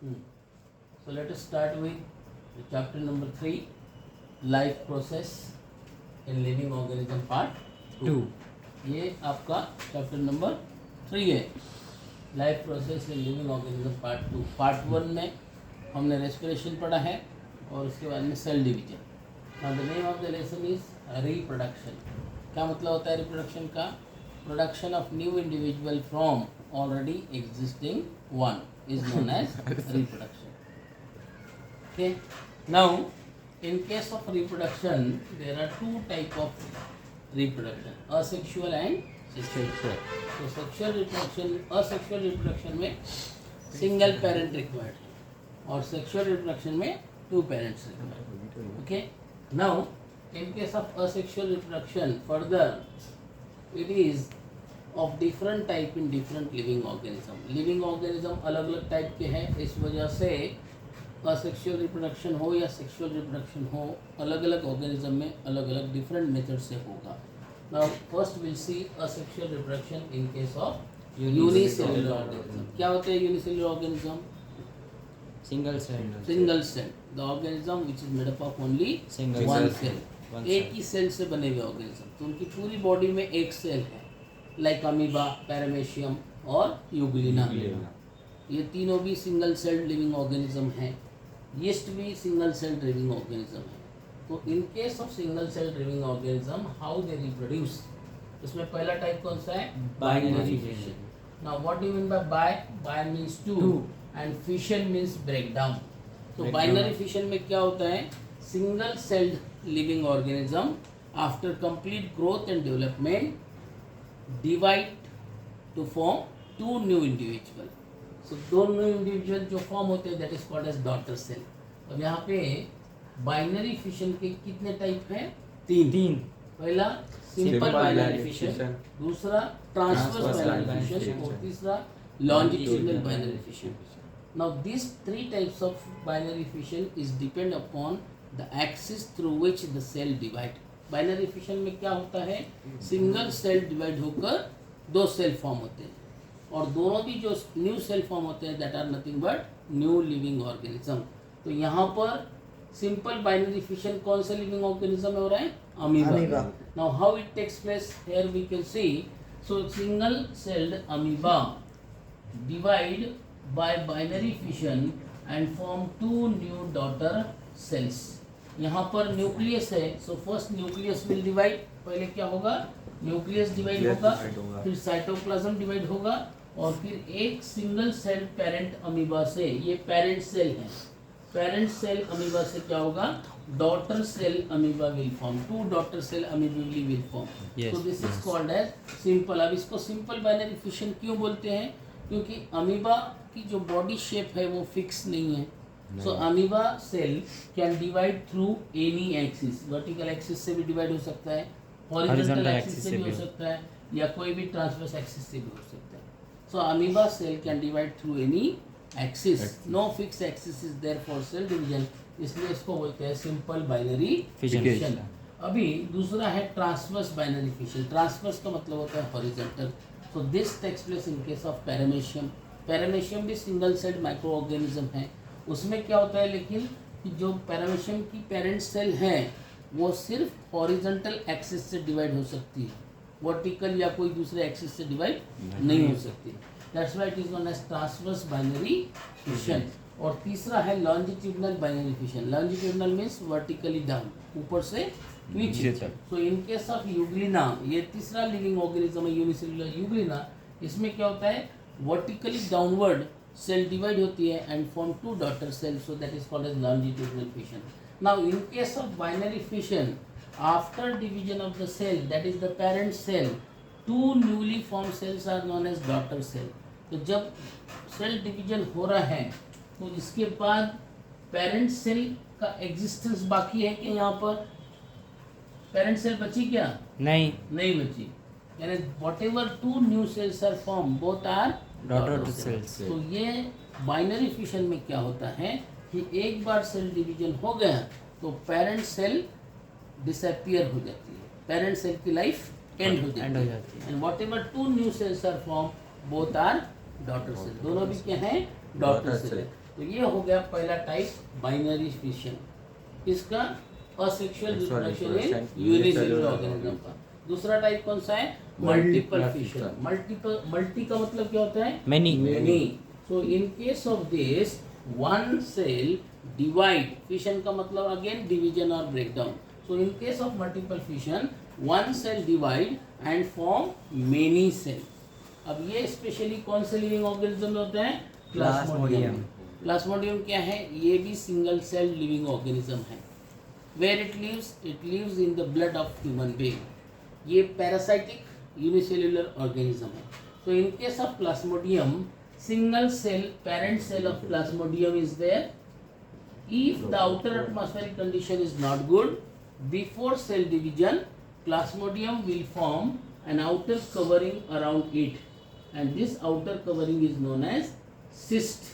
So let us start with the chapter number 3, life process in living organism part 2. ये आपका chapter number 3 है, life process in living organism part 2. Part 1 में हमने respiration पढ़ा है और उसके बाद में cell division. Now the name of the lesson is reproduction. क्या मतलब होता है रिप्रोडक्शन का? Production of new individual from already existing one is known as reproduction. Okay. Now, in case of reproduction, there are two type of reproduction: asexual and sexual. So, sexual reproduction, asexual reproduction में single parent required है और sexual reproduction में two parents required. Okay. Now, in case of asexual reproduction, further it is of different type in different living organism. Living organism अलग अलग type के हैं, इस वजह से असेक्सुअल रिप्रोडक्शन हो या सेक्सुअल रिप्रोडक्शन हो, अलग अलग ऑर्गेनिज्म में अलग अलग डिफरेंट मेथड से होगा. Now first will see asexual reproduction in case of unicellular organism. क्या होते हैं unicellular organism? Single cell. The organism which is made up of only one cell. एक ही सेल से बने हुए ऑर्गेनिज्म. तो उनकी पूरी बॉडी में एक सेल है, लाइक अमीबा, पैरामेशियम और यूग्लिना. ये तीनों भी सिंगल सेल्ड लिविंग ऑर्गेनिज्म हैं. यीस्ट भी सिंगल सेल्ड लिविंग ऑर्गेनिज्म है. तो in case of single celled living organism, how they reproduce? इसमें पहला टाइप कौन सा है? Binary fission. Now what do you mean by bi? Bi means two and fission means break down. तो binary fission में क्या होता है? Single celled living organism after complete growth and development divide to form two new individual. So दो new individual जो form होते हैं that is called as daughter cell. अब यहाँ पे बाइनरी फिशन के कितने टाइप हैं? तीन. पहला सिंपल बाइनरी फिशन, दूसरा ट्रांसवर्स बाइनरी फिशन और तीसरा longitudinal binary fission. Now these three types of binary fission is depend upon the axis through which the cell divide. Binary fission में क्या होता है? सिंगल सेल डिवाइड होकर दो cell form होते हैं और दोनों भी जो न्यू सेल फॉर्म होते हैं that are nothing but new living organism. तो यहाँ पर सिंपल बाइनरी फिशन कौन सा लिविंग ऑर्गेनिज्म में हो रहा है? Amoeba. Now how it takes place? Here we can see. So single celled amoeba divide by binary fission and form two new daughter cells. यहाँ पर न्यूक्लियस है, so first nucleus will divide. पहले क्या होगा? न्यूक्लियस डिवाइड होगा, फिर cytoplasm divide होगा और फिर एक सिंगल सेल पेरेंट अमीबा से, ये पेरेंट सेल है, पेरेंट सेल अमीबा से क्या होगा? Daughter cell amoeba will form. Two daughter cell amoeba will form. तो this is called as simple. अब इसको सिंपल बाइनरी फिशन क्यों बोलते हैं? क्योंकि अमीबा की जो बॉडी शेप है वो फिक्स नहीं है. So amoeba cell can divide through any axis. Vertical axis से भी डिवाइड हो सकता है, horizontal axis से भी हो सकता है या कोई भी transverse axis से भी हो सकता है. So amoeba cell can divide through any axis. No fixed axis is there for cell division. इसलिए इसको बोलते हैं simple binary fission. अभी दूसरा है transverse binary fission. Transverse का मतलब होता है horizontal. So this takes place in case of paramecium. Paramecium भी single celled microorganism है. उसमें क्या होता है लेकिन कि जो पैरामेशियम की पेरेंट सेल है वो सिर्फ हॉरिजॉन्टल एक्सिस से डिवाइड हो सकती है, वर्टिकल या कोई दूसरे एक्सिस से डिवाइड नहीं हो सकती. That's why it is known as transverse binary fission. और तीसरा है longitudinal binary fission. Longitudinal means vertically down, ऊपर से नीचे. So in case of euglena, ये तीसरा लिविंग ऑर्गेनिज्म है यूनिसेलुलर यूग्लिना. इसमें क्या होता है? वर्टिकली डाउनवर्ड सेल डिवाइड होती है and form two daughter cell, so that is called as longitudinal fission. Now in case of binary fission, after division of the cell that is the parent cell, two newly form cells are known as daughter cell. तो जब cell division हो रहा है तो इसके बाद parent cell का existence बाकी है कि यहाँ पर पेरेंट सेल बची क्या? नहीं बची. यानी whatever two new cells are form both are daughter cells. तो ये बाइनरी फिशन में क्या होता है कि एक बार सेल डिवीजन हो गया तो पेरेंट सेल डिसअपियर हो जाती है, पेरेंट सेल की लाइफ एंड हो जाती है. And whatever two new cells are form both are daughter cell. दोनों भी क्या हैं? Daughter cell. तो ये हो गया पहला टाइप बाइनरी फिशन, इसका asexual reproduction in unicellular organism का। दूसरा टाइप कौन सा है? Multiple fission. मल्टी का मतलब क्या होता है? Many. So in case of this one cell divide, fission का मतलब अगेन डिवीजन और breakdown. So in case of multiple fission one cell divide and form many cell. अब ये स्पेशली कौन से लिविंग ऑर्गेनिज्म में होते हैं? प्लाज्मोडियम। प्लाज्मोडियम क्या है? ये भी सिंगल सेल लिविंग ऑर्गेनिज्म है। Where it lives in the blood of human being. ये पैरासाइटिक यूनिसेल्युलर ऑर्गेनिज्म है। So in case of plasmodium, single cell parent cell of plasmodium is there. If the outer atmospheric condition is not good, before cell division plasmodium will form an outer covering around it, and this outer covering is known as cyst,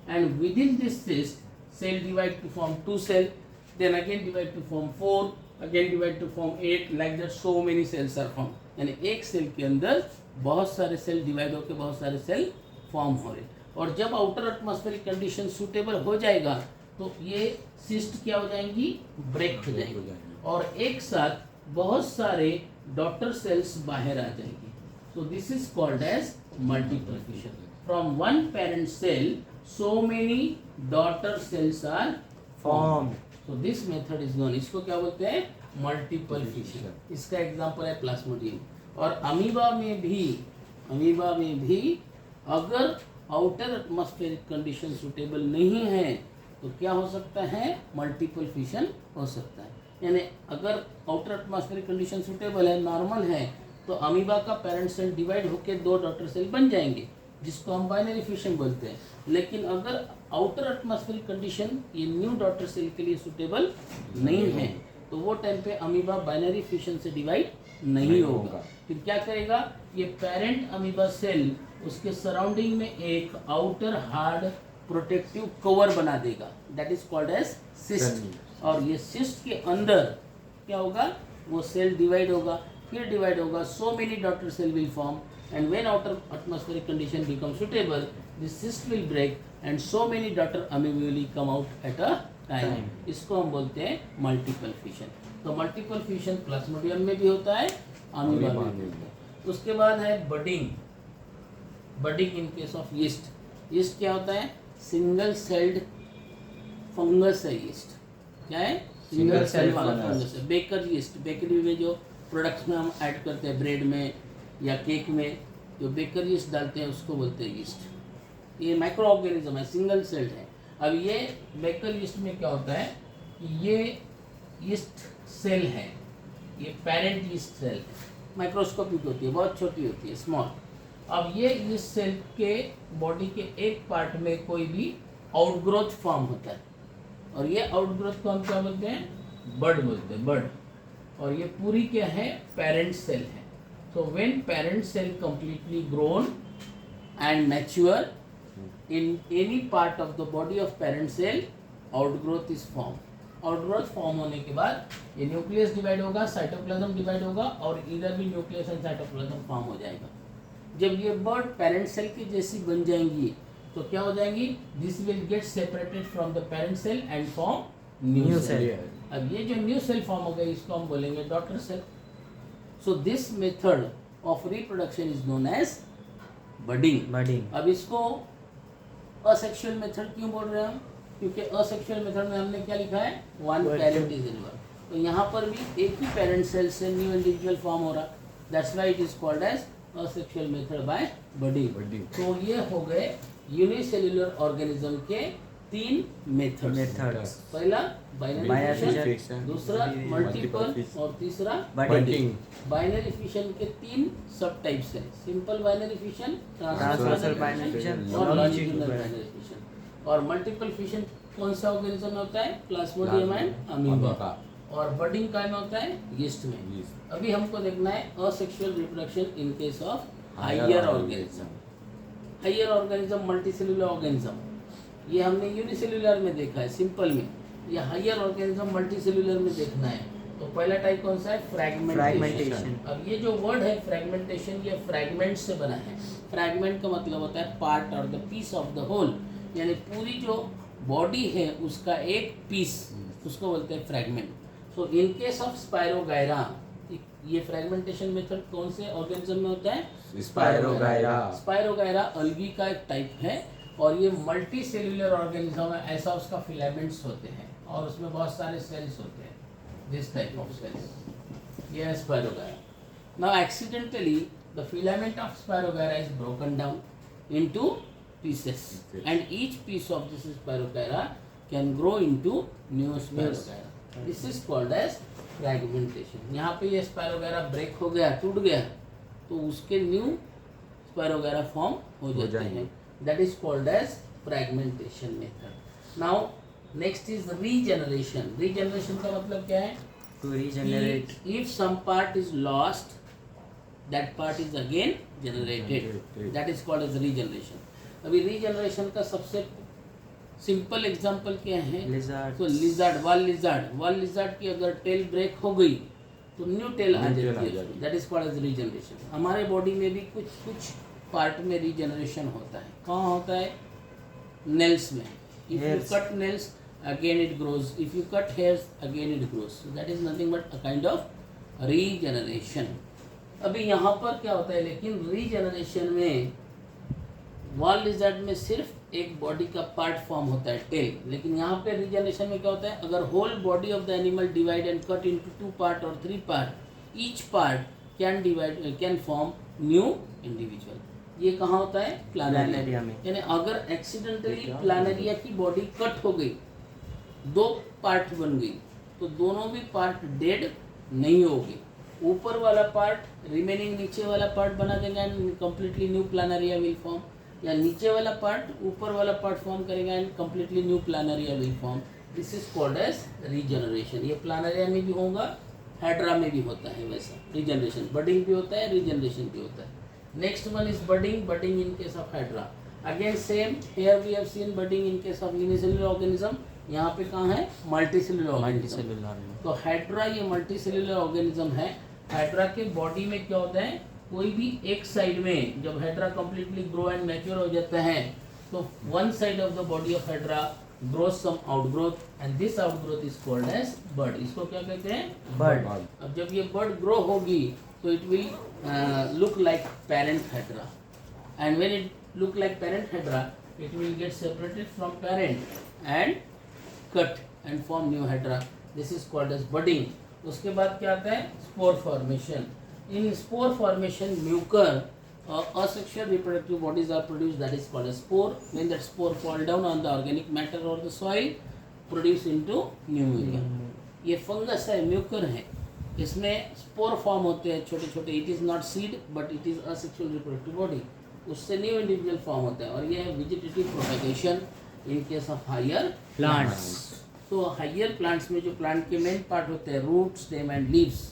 and within this cyst cell divide to form 2 cell, then again divide to form 4, again divide to form 8, like that so many cells are formed. यानी एक cell के अंदर बहुत सारे cell divide होकर बहुत सारे cell form हो रहे, और जब आउटर एटमॉस्फेरिक कंडीशन सूटेबल हो जाएगा तो ये सिस्ट क्या हो जाएंगी? ब्रेक हो जाएंगी, और एक साथ बहुत सारे डॉटर सेल्स बाहर आ जाएंगी। So this is called as multiple fission. From one parent cell so many daughter cells are formed. So this method is known, इसको क्या बोलते हैं? Multiple fission. इसका एग्जांपल है प्लाज्मोडियम। और अमीबा में भी अगर आउटर एटमॉस्फेरिक कंडीशन सुटेबल नहीं है तो क्या हो सकता है? मल्टीपल फिशन हो सकता है। यानी अगर आउटर एटमॉस्फेरिक कंडीशन सुटेबल है, नॉर्मल है, तो अमीबा का पेरेंट सेल डिवाइड होकर 2 डॉटर सेल बन जाएंगे, जिसको हम बाइनरी फिशन बोलते हैं। लेकिन अगर आउटर एटमॉस्फेरिक कंडीशन ये न्यू डॉटर सेल के लिए सुटेबल नहीं है तो वो टाइम पे अमीबा बाइनरी फिशन से डिवाइड नहीं होगा। फिर क्या करेगा? ये पेरेंट अमीबा सेल उसके सराउंडिंग में एक आउटर हार्ड प्रोटेक्टिव कवर बना देगा, that is called as cyst. और ये सिस्ट के अंदर क्या होगा? वो सेल डिवाइड होगा, फिर डिवाइड होगा, so many daughter cell will form, and when outer atmospheric condition become suitable this cyst will break and so many daughter amoeba will come out at a time. इसको हम बोलते हैं multiple fission. तो multiple fission plasmodium में भी होता है, amoeba में भी होता है। उसके बाद है budding. Budding in case of yeast. Yeast क्या होता है? सिंगल सेल्ड फंगस है यीस्ट। क्या है? सिंगल सेल फंगस है। बेकर यीस्ट, बेकरी में जो प्रोडक्ट्स में हम ऐड करते हैं, ब्रेड में या केक में जो बेकर यीस्ट डालते हैं उसको बोलते हैं यीस्ट। ये माइक्रो ऑर्गेनिज्म है, सिंगल सेल्ड है। अब ये बेकर यीस्ट में क्या होता है कि ये यीस्ट सेल है, ये पेरेंट यीस्ट सेल है, माइक्रोस्कोपिक होती है, बहुत छोटी होती है, स्मॉल। अब ये इस सेल के बॉडी के एक पार्ट में कोई भी आउटग्रोथ फॉर्म होता है, और ये आउटग्रोथ को हम क्या बोलते हैं? बड बोलते हैं, बड। और ये पूरी क्या है? पेरेंट सेल है। So when parent cell completely grown and mature in any part of the body of parent cell, outgrowth is form. Outgrowth form होने के बाद ये न्यूक्लियस डिवाइड होगा, साइटोप्लाज्म डिवाइड होगा, और इधर भी न्यूक्लियस एंड साइटोप्लाज्म फॉर्म हो जाएगा। जब ये बर्ड पेरेंट सेल की जैसी बन जाएंगी तो क्या हो जाएंगी? This will get separated from the parent cell and form new cell. अब ये जो न्यू सेल फॉर्म हो गई इसको हम बोलेंगे daughter cell. So this method of reproduction is known as budding. अब इसको असेक्सुअल मेथड क्यों बोल रहे हैं हम? क्योंकि असेक्सुअल मेथड में हमने क्या लिखा है? One parent is involve. तो यहाँ पर भी एक ही पेरेंट सेल से न्यू इंडिविजुअल फॉर्म हो रहा, that's why it is called as asexual method by budding. तो ये हो गए यूनिसेल्युलर ऑर्गेनिज्म के 3 मेथड्स। पहला बाइनरी फिशन, दूसरा मल्टीपल, और तीसरा बडिंग। बाइनरी फिशन के 3 सब टाइप्स हैं: simple binary fission, transversal binary fission और लॉन्जिट्यूडिनल बाइनरी फिशन। और मल्टीपल फिशन कौन सा ऑर्गेनिज्म में होता है? Plasmodium and amoeba. और बडिंग का में होता है यीस्ट में। अभी हमको देखना है asexual reproduction in case of higher organism. Higher organism multicellular organism, ये हमने यूनिसेल्युलर में देखा है सिंपल में। ये हायर ऑर्गेनिज्म मल्टीसेल्युलर में देखना है तो पहला टाइप कौन सा है? फ्रैगमेंटेशन। अब ये जो वर्ड है फ्रैगमेंटेशन, ये फ्रैगमेंट से बना है। फ्रैगमेंट का मतलब होता है पार्ट और the piece of the whole. यानी पूरी जो बॉडी है उसका एक पीस, उसको बोलते हैं fragment. So in case of spirogyra, ये फ्रैगमेंटेशन मेथड कौन से ऑर्गेनिज्म में होता है? स्पायरोगायरा. स्पायरोगायरा अल्गी का एक टाइप है और ये मल्टी सेल्यूलर ऑर्गेनिज्म है. ऐसा उसका फिलामेंट्स होते हैं और उसमें बहुत सारे सेल्स होते हैं. दिस टाइप ऑफ सेल्स, ये है spirogyra. Now accidentally the filament of spirogyra is broken down into pieces and each piece of this Spirogyra can grow into new Spirogyra. This is called as fragmentation. यहाँ पे ये Spirogyra break हो गया, टूट गया, तो उसके न्यू Spirogyra फॉर्म हो जाते हैं. That is called as fragmentation method. Now next is regeneration. Regeneration का मतलब क्या है? To regenerate. If some part is lost, that part is again generated. That is called as regeneration. अभी regeneration का सबसे सिंपल एग्जांपल क्या है? Lizard. तो लिजर्ड, वाल लिजर्ड की अगर टेल ब्रेक हो गई तो न्यू टेल आ जाती है. That is called as regeneration. हमारे बॉडी में भी कुछ पार्ट में रीजनरेशन होता है. कहाँ होता है? नेल्स में. If you cut nails again it grows, if you cut hairs again it grows. That is nothing but a kind of regeneration. अभी यहाँ पर क्या होता है, लेकिन रीजनरेशन में वॉल लिजर्ड में सिर्फ एक बॉडी का पार्ट फॉर्म होता है, टेल. लेकिन यहाँ पे रीजनरेशन में क्या होता है? अगर whole body of the animal divide and cut into 2 part और 3 part, each part can form new individual. ये कहाँ होता है? प्लानेरिया में. यानी अगर एक्सीडेंटली प्लानेरिया की बॉडी कट हो गई, 2 पार्ट बन गई, तो दोनों भी पार्ट डेड नहीं होगी. ऊपर वाला पार्ट रिमेनिंग नीचे वाला पार्ट बना देगा and completely new planaria will form, या नीचे वाला पार्ट ऊपर वाला पार्ट फॉर्म करेगा and completely new planaria will form. This is called as regeneration. ये प्लानेरिया में भी होगा, हाइड्रा में भी होता है वैसा रीजनरेशन. बडिंग भी होता है, रीजनरेशन भी होता है. Next one is budding in case of hydra. Again same, here we have seen budding in case of unicellular organism. यहाँ पे कहाँ है? Multicellular organism. तो हाइड्रा ये मल्टीसेल्युलर ऑर्गेनिज्म है. हाइड्रा के बॉडी में क्या होता है? कोई भी एक साइड में जब hydra completely grow and mature हो जाता है तो one side of the body of hydra growth some outgrowth and this outgrowth is called as bud. इसको क्या कहते हैं? बड. अब जब ये बड ग्रो होगी तो it will look like parent hydra and when it look like parent hydra it will get separated from parent and cut and form new hydra. This is called as budding. उसके बाद क्या आता है? Spore formation. In spore formation, mucor asexual reproductive bodies are produced, that is called a spore. When that spore fall down on the organic matter or the soil, produce into new media. ये fungus है, mucor है. इसमें spore form होते हैं छोटे छोटे. It is not seed but it is asexual reproductive body. उससे new individual form होता है और ये है vegetative propagation in case of higher plants. तो हायर प्लांट्स में जो प्लांट के मेन पार्ट होते हैं, root, stem and leaves.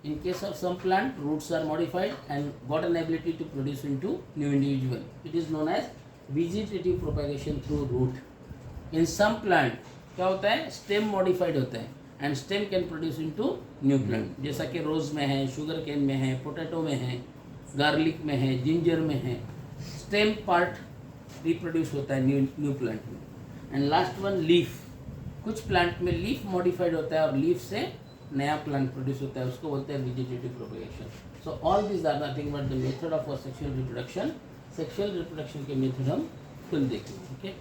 In case of some plant, roots are modified and got an ability to produce into new individual. It is known as vegetative propagation through root. In some plant, क्या होता है? Stem modified होता है and stem can produce into new plant. जैसा कि रोज में है, sugar cane में है, पोटैटो में है, गार्लिक में है, जिंजर में है. Stem part reproduce होता है न्यू प्लांट में. And last one, leaf. कुछ प्लांट में लीफ मॉडिफाइड होता है और लीफ से नया प्लांट प्रोड्यूस होता है, उसको बोलते हैं vegetative propagation. So all this are nothing but the method of sexual reproduction. Sexual reproduction के मेथड हम खुद देखेंगे. ओके.